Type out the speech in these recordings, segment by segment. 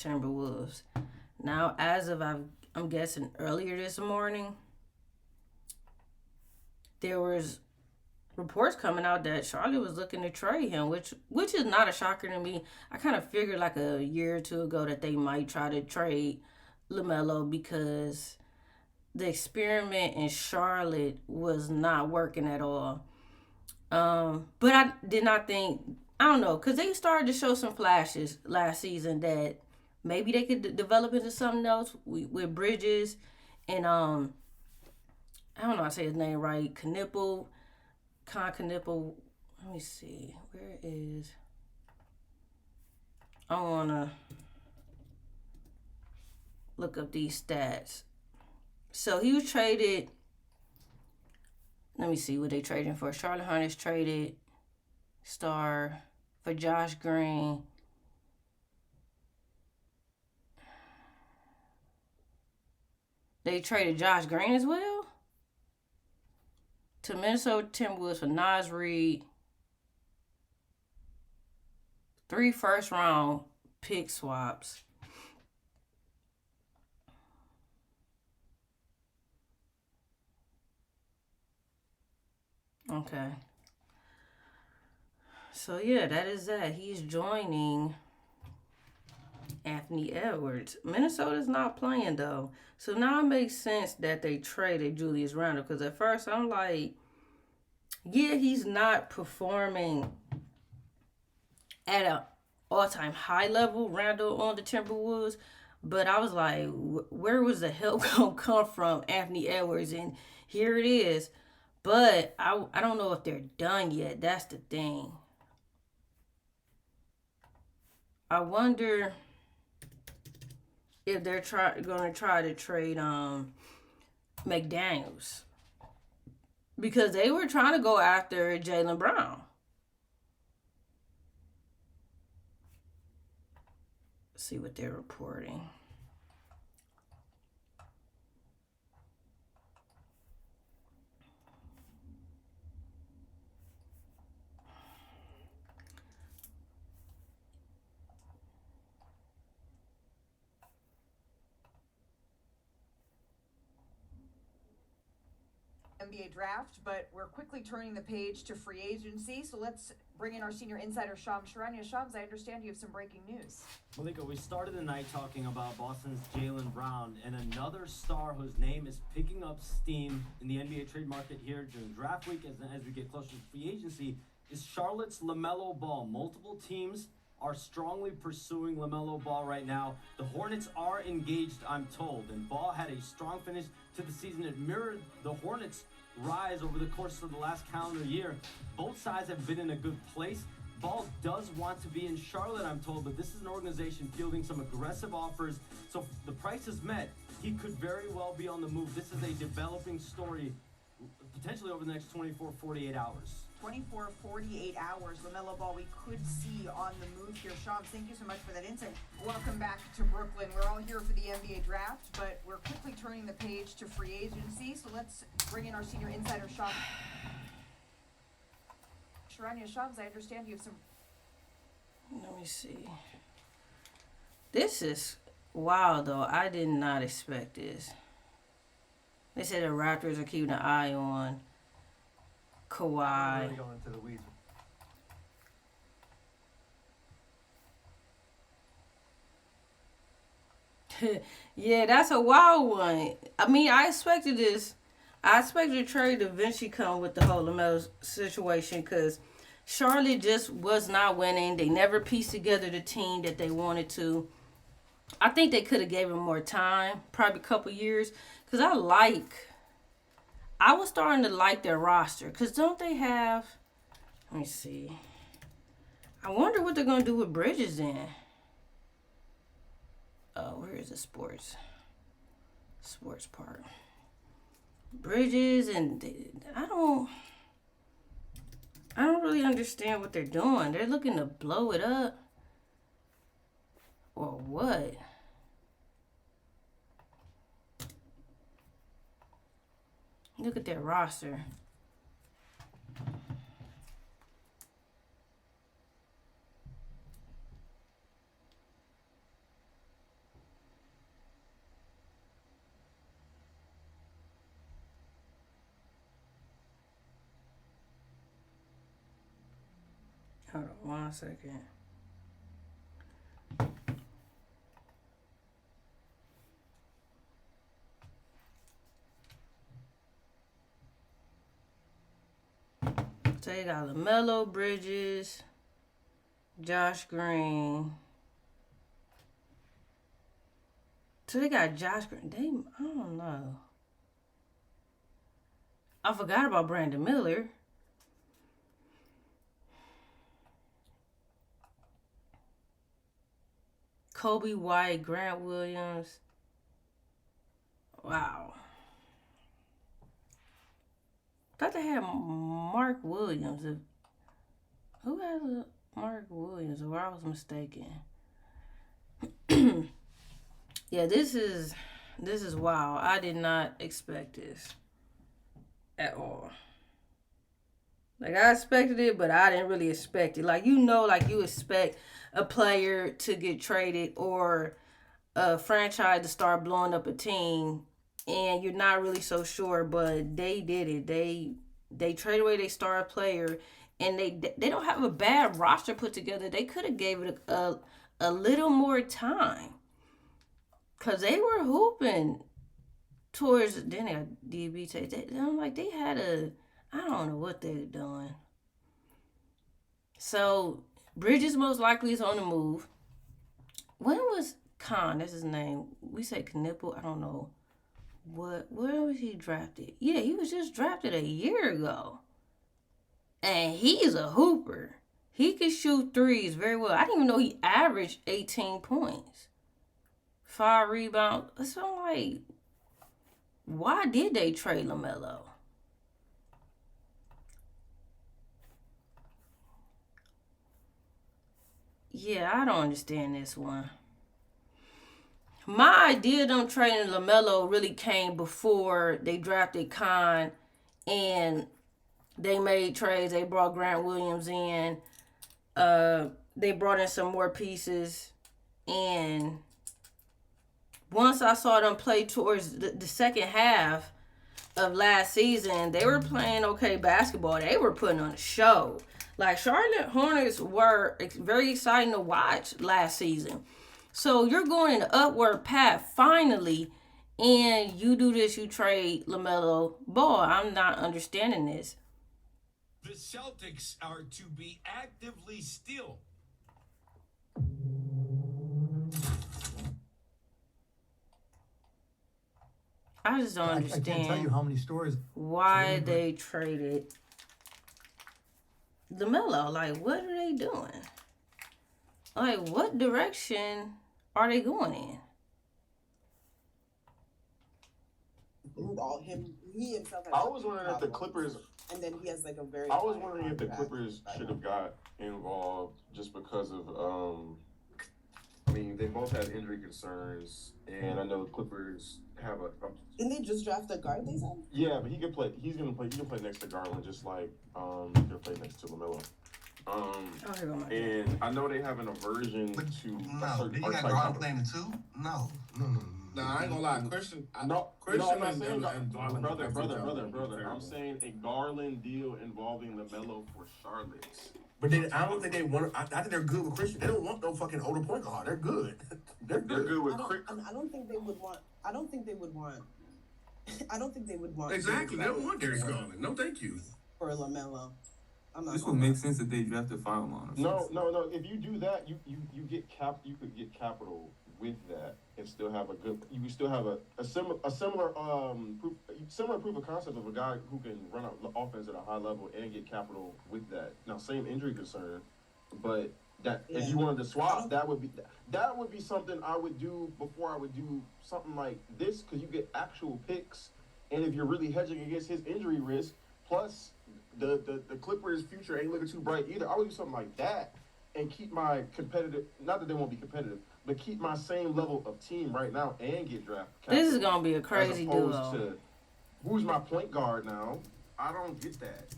Timberwolves. Now, as of I'm guessing earlier this morning, there was reports coming out that Charlotte was looking to trade him, which is not a shocker to me. I kind of figured like a year or two ago that they might try to trade LaMelo because the experiment in Charlotte was not working at all. But I did not think, I don't know, because they started to show some flashes last season that maybe they could develop into something else with Bridges and I don't know how to say his name right, Knipple. Let me see, where is, I want to look up these stats. So he was traded, let me see what they traded for. Charlotte Hornets traded star for Josh Green. They traded Josh Green as well to Minnesota Timberwolves for Naz Reid, 3 first-round pick swaps. Okay. So yeah, that is that. He's joining Anthony Edwards. Minnesota's not playing though. So now it makes sense that they traded Julius Randle because at first I'm like, yeah, he's not performing at an all-time high level, Randle on the Timberwolves, but I was like, where was the help gonna come from Anthony Edwards? And here it is. But I don't know if they're done yet. That's the thing. I wonder if they're going to try to trade McDaniels because they were trying to go after Jaylen Brown. Let's see what they're reporting. NBA draft, but we're quickly turning the page to free agency. So let's bring in our senior insider, Shams Charania. Shams, I understand you have some breaking news. Malika, we started the night talking about Boston's Jaylen Brown, and another star whose name is picking up steam in the NBA trade market here during draft week as we get closer to free agency is Charlotte's LaMelo Ball. Multiple teams are strongly pursuing LaMelo Ball right now. The Hornets are engaged, I'm told, and Ball had a strong finish to the season. It mirrored the Hornets' rise over the course of the last calendar year. Both sides have been in a good place. Ball does want to be in Charlotte, I'm told, but this is an organization fielding some aggressive offers. So if the price is met, he could very well be on the move. This is a developing story, potentially over the next 24, 48 hours. 24, 48 hours, LaMelo Ball, we could see on the move here. Shams, thank you so much for that insight. Welcome back to Brooklyn. We're all here for the NBA draft, but we're quickly turning the page to free agency. So let's bring in our senior insider, Shams. Charania, Shams, I understand you have some. Let me see. This is wild though. I did not expect this. They said the Raptors are keeping an eye on Kawhi. Really going into the weeds. Yeah, that's a wild one. I mean, I expected this. I expected the trade to eventually come with the whole LaMelo situation because Charlotte just was not winning. They never pieced together the team that they wanted to. I think they could have gave him more time, probably a couple years, because I was starting to like their roster because don't they have, let me see. I wonder what they're going to do with Bridges then. Oh, where is the sports part? Bridges and I don't really understand what they're doing. They're looking to blow it up or what? Look at their roster. Hold on 1 second. So they got LaMelo, Bridges, Josh Green. So they got Josh Green. I don't know. I forgot about Brandon Miller. Kobe White, Grant Williams. Wow. Thought they had Mark Williams. Who has a Mark Williams? Or I was mistaken. Yeah, this is wild. I did not expect this at all. Like, I expected it, but I didn't really expect it. Like, like you expect a player to get traded or a franchise to start blowing up a team, and you're not really so sure, but they did it. They traded away their star player, and they don't have a bad roster put together. They could have gave it a little more time, because they were hooping towards, then they got DB. I'm like, they had I don't know what they're doing. So, Bridges most likely is on the move. When was Khan? That's his name. We say Knipple. I don't know. Where was he drafted? Yeah, he was just drafted a year ago. And he's a hooper. He can shoot threes very well. I didn't even know he averaged 18 points. 5 rebounds. So I'm like, why did they trade LaMelo? Yeah, I don't understand this one. My idea of them trading LaMelo really came before they drafted Khan and they made trades. They brought Grant Williams in. They brought in some more pieces. And once I saw them play towards the second half of last season, they were playing okay basketball. They were putting on a show. Like, Charlotte Hornets were very exciting to watch last season. So you're going in an upward path finally, and you do this, you trade LaMelo Ball. I'm not understanding this. The Celtics are to be actively still. I just don't understand. I can't tell you how many stories. Why they traded LaMelo. Like, what are they doing? Like, what direction are they going in? He himself has I was wondering if the Clippers. And then he has like a very. I was wondering if the Clippers should have got involved just because of. I mean, they both had injury concerns, and I know the Clippers have a. Didn't they just draft a guard? They said. Yeah, but he can play. He's gonna play. He can play next to Garland, just like he can play next to LaMelo. And I know they have an aversion to. No, did you got Garland playing the two? No. Nah, I ain't gonna lie. Christian, I'm not saying brother. I'm saying a Garland deal involving LaMelo for Charlotte. But I don't think they want. I think they're good with Christian. They don't want no fucking older point guard. They're good. They're good with Christian. I don't think they would want. I don't think they would want. Exactly. They don't want Darius Garland. No, thank you. For LaMelo. This would make sense if they drafted foul line. No. If you do that, you get You could get capital with that and still have a good. You still have a similar proof of concept of a guy who can run an offense at a high level and get capital with that. Now, same injury concern, but if you wanted to swap, that would be something I would do before I would do something like this, because you get actual picks, and if you're really hedging against his injury risk, plus the Clippers' future ain't looking too bright either. I would do something like that and keep my competitive. Not that they won't be competitive, but keep my same level of team right now and get draft capital. This is gonna be a crazy duo. Who's my point guard now? I don't get that.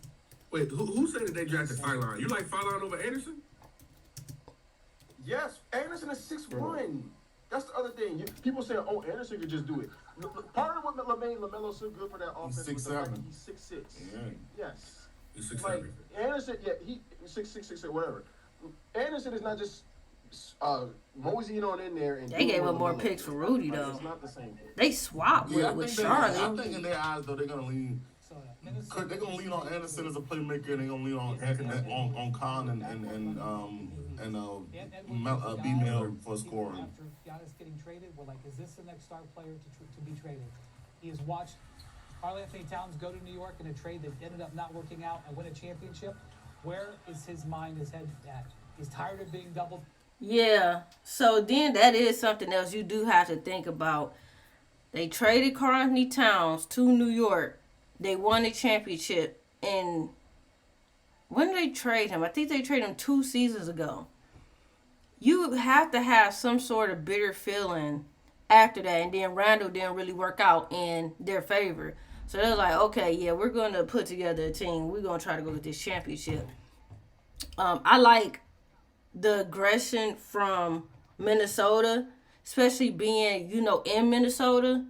Wait, who said that they drafted Fine? You like Fine over Anderson? Yes, Anderson is 6'1". That's the other thing. People say, "Oh, Anderson could just do it." Part of what made LaMelo so good for that offense He's 6'7". He's 6'6". Yeah. Yes. He's 6'7". Like Anderson, yeah, he 6'6", or whatever. Anderson is not just moseying on in there. And they gave up more picks for Rudy though. It's not the same thing. They swapped with Charlotte. I think in their eyes though they're gonna lean. They're gonna lean on Anderson as a playmaker, and they're gonna lean on Khan and B-Mail for scoring. After Giannis getting traded, we're like, is this the next star player to be traded? He has watched Karl-Anthony Towns go to New York in a trade that ended up not working out and win a championship. Where is his mind, his head at? He's tired of being doubled. Yeah, so then that is something else you do have to think about. They traded Karl-Anthony Towns to New York. They won a championship. And when did they trade him? I think they traded him 2 seasons ago. You have to have some sort of bitter feeling after that. And then Randall didn't really work out in their favor. So they're like, okay, yeah, we're going to put together a team. We're going to try to go get this championship. I like the aggression from Minnesota, especially being, in Minnesota,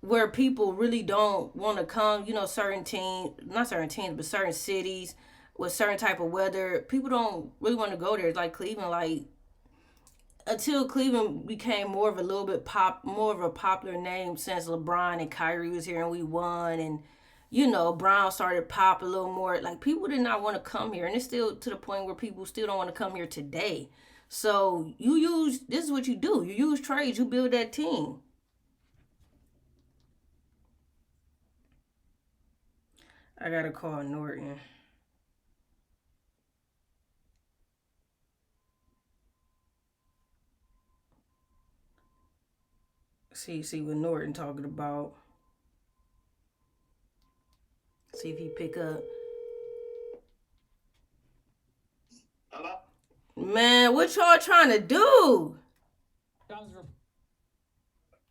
where people really don't want to come, certain teams, not certain teams, but certain cities with certain type of weather. People don't really want to go there. It's like Cleveland, until Cleveland became more of a popular name since LeBron and Kyrie was here and we won, and Brown started pop a little more. Like, people did not want to come here, and it's still to the point where people still don't want to come here today. So this is what you do. You use trades, you build that team. I gotta call Norton. See what Norton talking about. See if he pick up. Hello? Man, what y'all trying to do?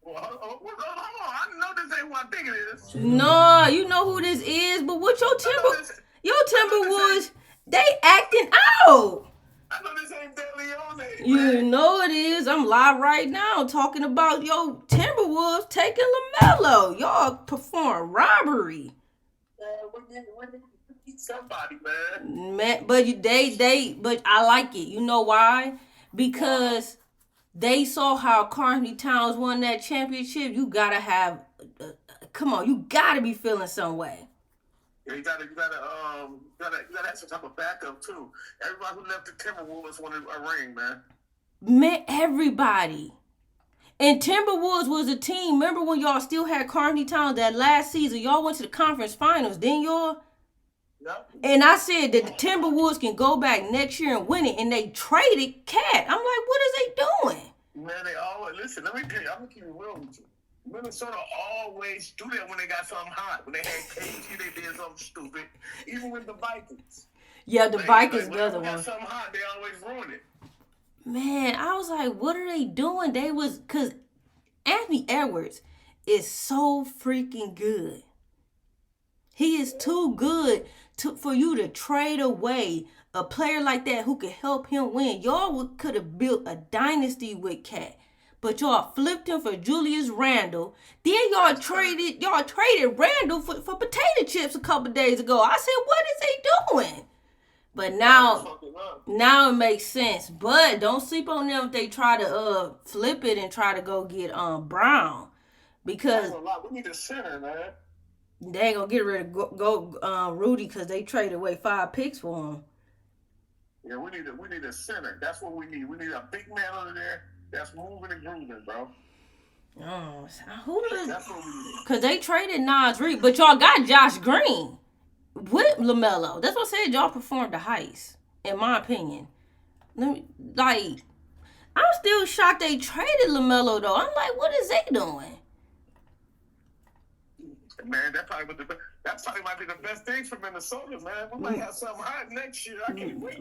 Well, hold on. I know this ain't what I think it is. No, you know who this is, but what your Timberwolves, they acting out. I know this ain't DeLeon. You know it is. I'm live right now talking about your Timberwolves taking LaMelo. Y'all perform robbery. Somebody, man. But I like it. You know why? Because they saw how Karl-Anthony Towns won that championship. You gotta have, you gotta be feeling some way. Yeah, you gotta have some type of backup too. Everybody who left the Timberwolves wanted a ring, man. Man, everybody. And Timberwolves was a team. Remember when y'all still had Karl-Anthony Towns that last season? Y'all went to the conference finals, didn't y'all? Yep. And I said that the Timberwolves can go back next year and win it, and they traded Cat. I'm like, what is they doing? Man, they always listen. Let me tell you, I'm gonna keep it real with you. Minnesota always do that when they got something hot. When they had KG, they did something stupid. Even with the Vikings. Yeah, the Vikings the other one. When one. they got something hot, they always ruin it. Man, I was like, what are they doing? Because Anthony Edwards is so freaking good. He is too good for you to trade away a player like that who could help him win. Y'all could have built a dynasty with Cat, but y'all flipped him for Julius Randle. Then y'all traded Randle for potato chips a couple days ago. I said, what is they doing? But now it makes sense. But don't sleep on them if they try to flip it and try to go get Brown, because we need a center, man. They ain't gonna get rid of Rudy because they traded away 5 picks for him. Yeah, we need a center. That's what we need. We need a big man under there that's moving and grooving, bro. Oh, who is? That's what we need. Because they traded Naz Reid, but y'all got Josh Green with LaMelo. That's what I said. Y'all performed the heist, in my opinion. I'm still shocked they traded LaMelo though. I'm like, what is they doing? Man, that probably might be the best thing for Minnesota, man. We might have something hot next year. I can't wait.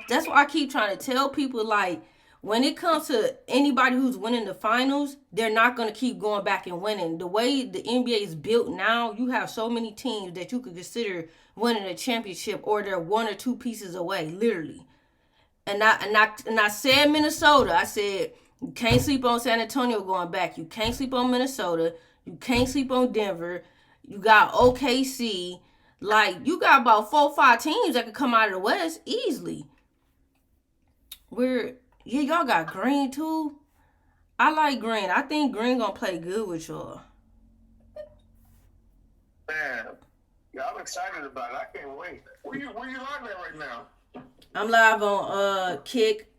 That's why I keep trying to tell people, like, when it comes to anybody who's winning the finals, they're not going to keep going back and winning. The way the NBA is built now, you have so many teams that you could consider winning a championship, or they're 1 or 2 pieces away, literally. And I said Minnesota. I said, you can't sleep on San Antonio going back. You can't sleep on Minnesota. You can't sleep on Denver. You got OKC. Like, you got about 4 or 5 teams that could come out of the West easily. Y'all got Green too. I like Green. I think Green gonna play good with y'all. Man, yeah, I'm excited about it. I can't wait. Where you live at right now? I'm live on Kick.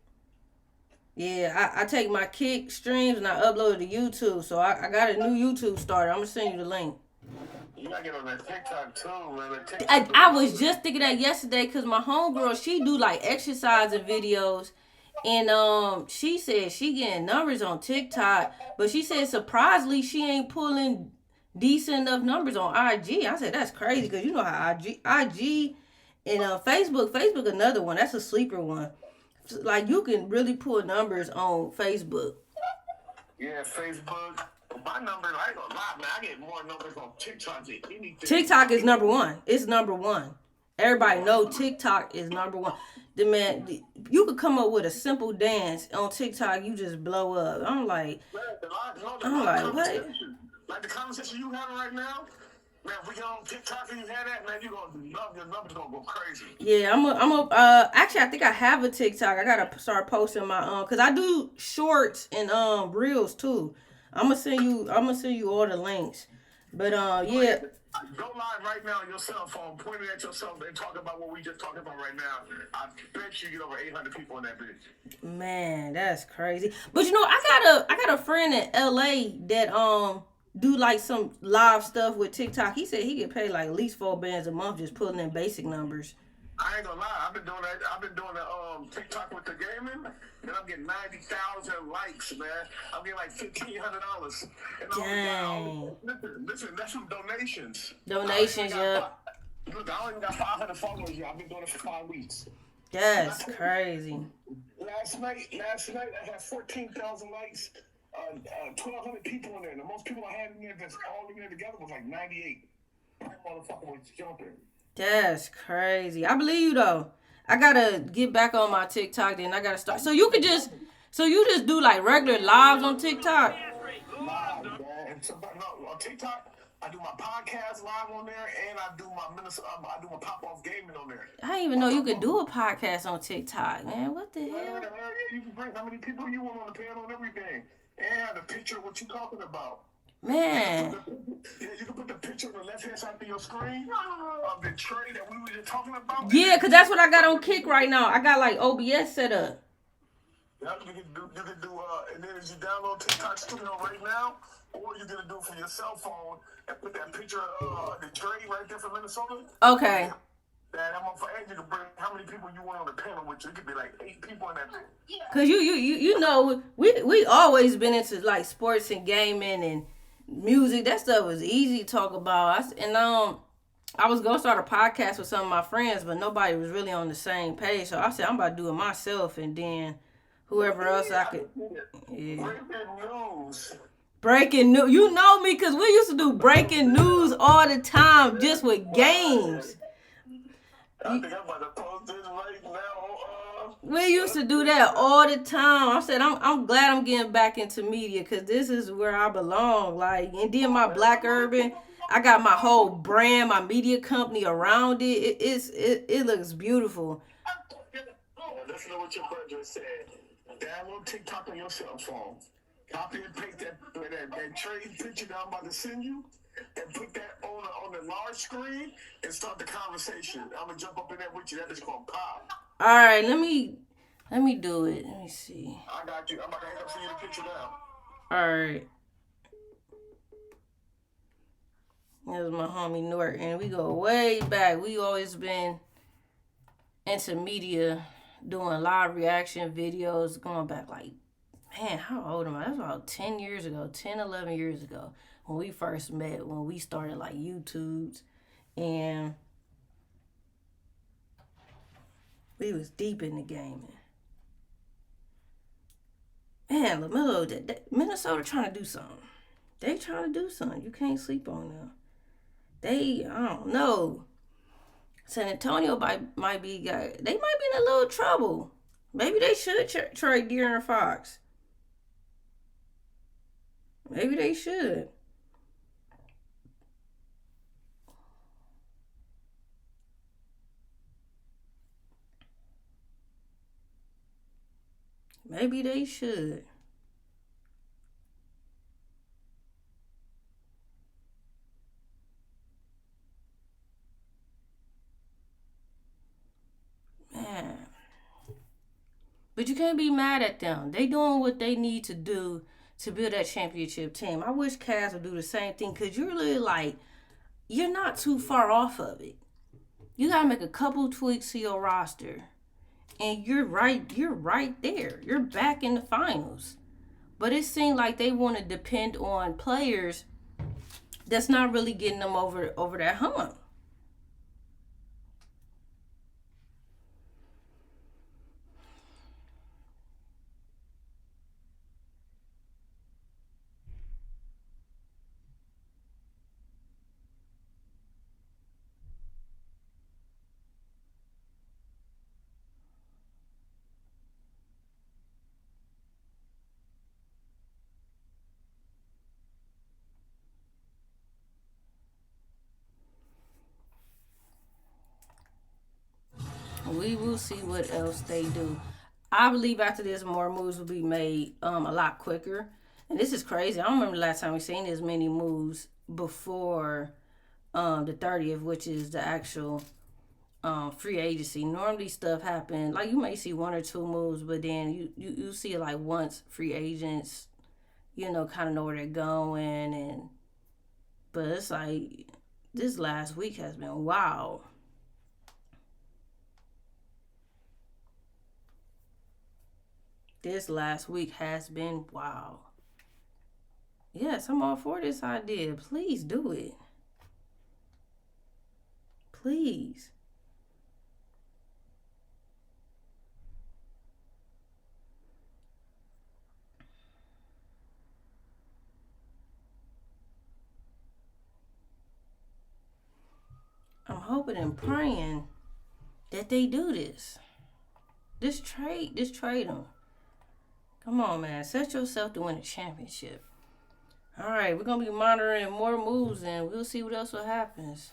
Yeah, I take my Kick streams and I upload it to YouTube. So I got a new YouTube starter. I'm gonna send you the link. You gotta get on that TikTok too, man. I was just thinking that yesterday because my homegirl, she do like exercising videos. And she said she getting numbers on TikTok, but she said surprisingly she ain't pulling decent enough numbers on IG. I said that's crazy because you know how IG and Facebook another one. That's a sleeper one. Like you can really pull numbers on Facebook. Yeah, Facebook. My numbers, I ain't gonna lie, man. I get more numbers on TikTok than anything. TikTok is number one. It's number one. Everybody know TikTok is number one. You could come up with a simple dance on TikTok, you just blow up. I'm like, what? Like the conversation you having right now, man. If we get on TikTok and you have that, man, your numbers gonna go crazy. Yeah, actually I think I have a TikTok. I gotta start posting my cause I do shorts and reels too. I'm gonna send you all the links. But yeah. Go live right now on your cell phone, point it at yourself, and talk about what we just talking about right now. I bet you get over 800 people in that bitch. Man, that's crazy. But you know, I got a friend in LA that do like some live stuff with TikTok. He said he get paid like at least $4 a month just pulling in basic numbers. I ain't gonna lie, I've been doing that. I've been doing the TikTok with the gaming, and I'm getting 90,000 likes, man. I'm getting like $1,500. Dang. Listen, that's some donations. Donations, yeah. Look, I only got 500 followers yet. I've been doing it for 5 weeks. That's crazy. Last night I had 14,000 likes. 1,200 people in there. The most people I had in there that's all in there together was like 98. That motherfucker was jumping. That's crazy. I believe you though. I gotta get back on my TikTok. Then I gotta start. So you just do like regular lives on TikTok. Live, man. On TikTok, I do my podcast live on there, and I do my pop-off gaming on there. I didn't even know you could do a podcast on TikTok, man. What the hell? Yeah, you can bring how many people you want on the panel and everything, and a picture of what you talking about. Man. You can put the picture on the left-hand side of your screen of the tray that we were just talking about. Yeah, because that's what I got on Kick right now. I got like OBS set up. Yeah, you can do, and then as you download TikTok Studio right now, or you're going to do it from your cell phone and put that picture of the tray right there from Minnesota. Okay. That I'm for you can bring how many people you want on the panel with you. It could be like 8 people in that thing. Because you know, we always been into like sports and gaming and music. That stuff was easy to talk about. I was gonna start a podcast with some of my friends, but nobody was really on the same page. So I said I'm about to do it myself, and then whoever else I could. Yeah. Breaking news. You know me, because we used to do breaking news all the time, just with games. I think I'm about to post this right now. We used to do that all the time. I said, I'm glad I'm getting back into media because this is where I belong. Like, and then my Black Urban, I got my whole brand, my media company around it. It looks beautiful. Listen to what your brother said. Download TikTok on your cell phone. Copy and paste that trade picture that I'm about to send you, and put that on the large screen and start the conversation. I'm gonna jump up in there with you. That is called pop. All right, let me do it. Let me see. I got you. I'm about to end up seeing the picture now. All right. That was my homie Norton. We go way back. We always been into media, doing live reaction videos, going back like, man, how old am I? That's about 10 years ago, 10, 11 years ago. When we first met, when we started like YouTubes, and we was deep in the gaming. Man, LaMelo, Minnesota trying to do something. They trying to do something. You can't sleep on them. I don't know. San Antonio might be, they might be in a little trouble. Maybe they should trade De'Aaron Fox. Maybe they should. Maybe they should. Man. But you can't be mad at them. They doing what they need to do to build that championship team. I wish Cavs would do the same thing because you're really like, you're not too far off of it. You gotta make a couple tweaks to your roster, and you're right there. You're back in the finals. But it seemed like they want to depend on players that's not really getting them over that hump. We will see what else they do. I believe after this, more moves will be made a lot quicker. And this is crazy. I don't remember the last time we seen as many moves before the 30th, which is the actual free agency. Normally stuff happen, like you may see one or two moves, but then you see it like once free agents, kind of know where they're going. But it's like this last week has been wild. This last week has been wild. Yes, I'm all for this idea. Please do it. Please. I'm hoping and praying that they do this. Just trade them. Come on, man. Set yourself to win a championship. All right, we're going to be monitoring more moves, and we'll see what else happens.